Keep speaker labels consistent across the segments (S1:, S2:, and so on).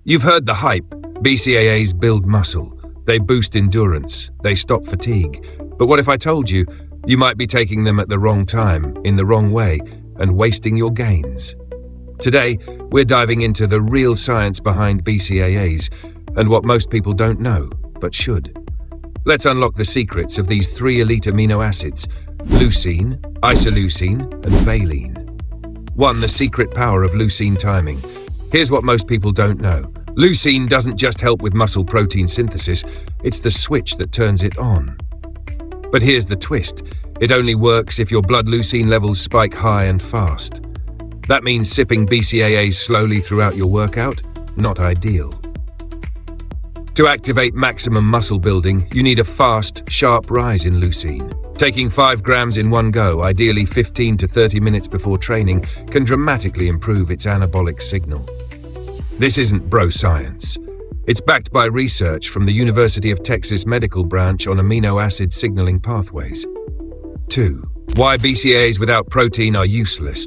S1: You've heard the hype. BCAAs build muscle. They boost endurance. They stop fatigue. But what if I told you, you might be taking them at the wrong time, in the wrong way, and wasting your gains? Today, we're diving into the real science behind BCAAs and what most people don't know, but should. Let's unlock the secrets of these 3 elite amino acids: leucine, isoleucine, and valine. 1. The secret power of leucine timing. Here's what most people don't know. Leucine doesn't just help with muscle protein synthesis, it's the switch that turns it on. But here's the twist. It only works if your blood leucine levels spike high and fast. That means sipping BCAAs slowly throughout your workout? Not ideal. To activate maximum muscle building, you need a fast, sharp rise in leucine. Taking 5 grams in one go, ideally 15 to 30 minutes before training, can dramatically improve its anabolic signal. This isn't bro science. It's backed by research from the University of Texas Medical Branch on amino acid signaling pathways. 2. Why BCAAs without protein are useless.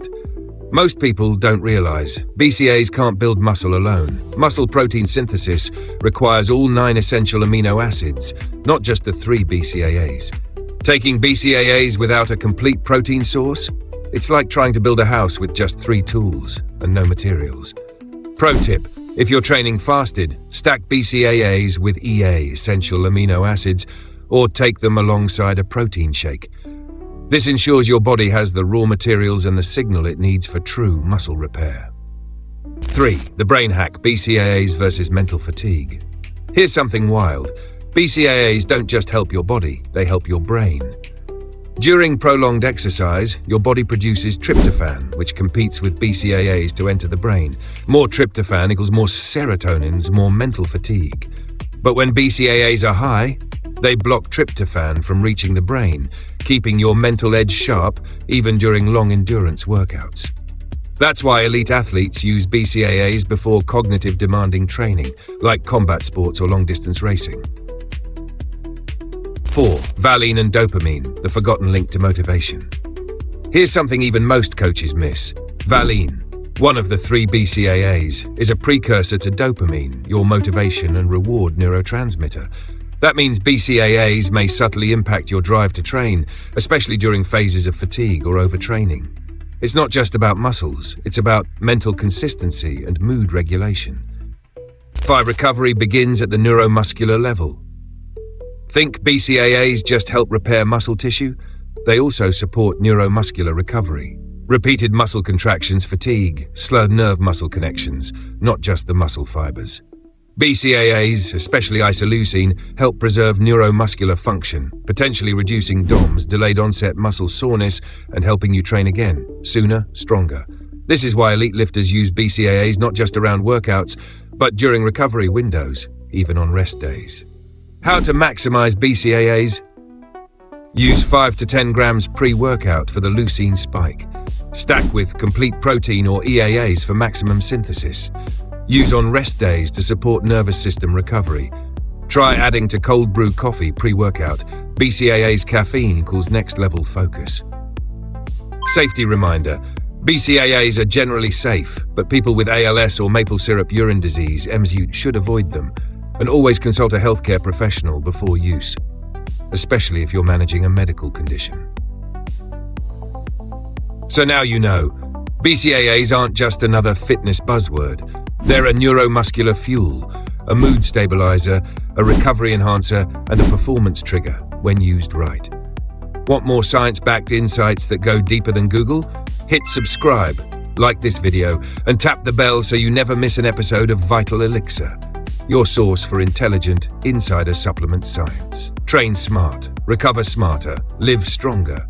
S1: Most people don't realize BCAAs can't build muscle alone. Muscle protein synthesis requires all 9 essential amino acids, not just the 3 BCAAs. Taking BCAAs without a complete protein source? It's like trying to build a house with just 3 tools and no materials. Pro tip: if you're training fasted, stack BCAAs with EA, essential amino acids, or take them alongside a protein shake. This ensures your body has the raw materials and the signal it needs for true muscle repair. 3. The brain hack: BCAAs versus mental fatigue. Here's something wild. BCAAs don't just help your body, they help your brain. During prolonged exercise, your body produces tryptophan, which competes with BCAAs to enter the brain. More tryptophan equals more serotonin, more mental fatigue. But when BCAAs are high, they block tryptophan from reaching the brain, keeping your mental edge sharp even during long endurance workouts. That's why elite athletes use BCAAs before cognitive demanding training, like combat sports or long-distance racing. 4. Valine and dopamine, the forgotten link to motivation. Here's something even most coaches miss. Valine, one of the 3 BCAAs, is a precursor to dopamine, your motivation and reward neurotransmitter. That means BCAAs may subtly impact your drive to train, especially during phases of fatigue or overtraining. It's not just about muscles, it's about mental consistency and mood regulation. 5. Recovery begins at the neuromuscular level. Think BCAAs just help repair muscle tissue? They also support neuromuscular recovery. Repeated muscle contractions fatigue, slowed nerve muscle connections, not just the muscle fibers. BCAAs, especially isoleucine, help preserve neuromuscular function, potentially reducing DOMS, delayed onset muscle soreness, and helping you train again, sooner, stronger. This is why elite lifters use BCAAs not just around workouts, but during recovery windows, even on rest days. How to maximize BCAAs? Use 5 to 10 grams pre-workout for the leucine spike. Stack with complete protein or EAAs for maximum synthesis. Use on rest days to support nervous system recovery. Try adding to cold brew coffee pre-workout. BCAA's caffeine equals next level focus. Safety reminder: BCAAs are generally safe, but people with ALS or maple syrup urine disease (MSU) should avoid them, and always consult a healthcare professional before use, especially if you're managing a medical condition. So now you know, BCAAs aren't just another fitness buzzword. They're a neuromuscular fuel, a mood stabilizer, a recovery enhancer, and a performance trigger when used right. Want more science-backed insights that go deeper than Google? Hit subscribe, like this video, and tap the bell so you never miss an episode of Vital Elixir, your source for intelligent, insider supplement science. Train smart, recover smarter, live stronger.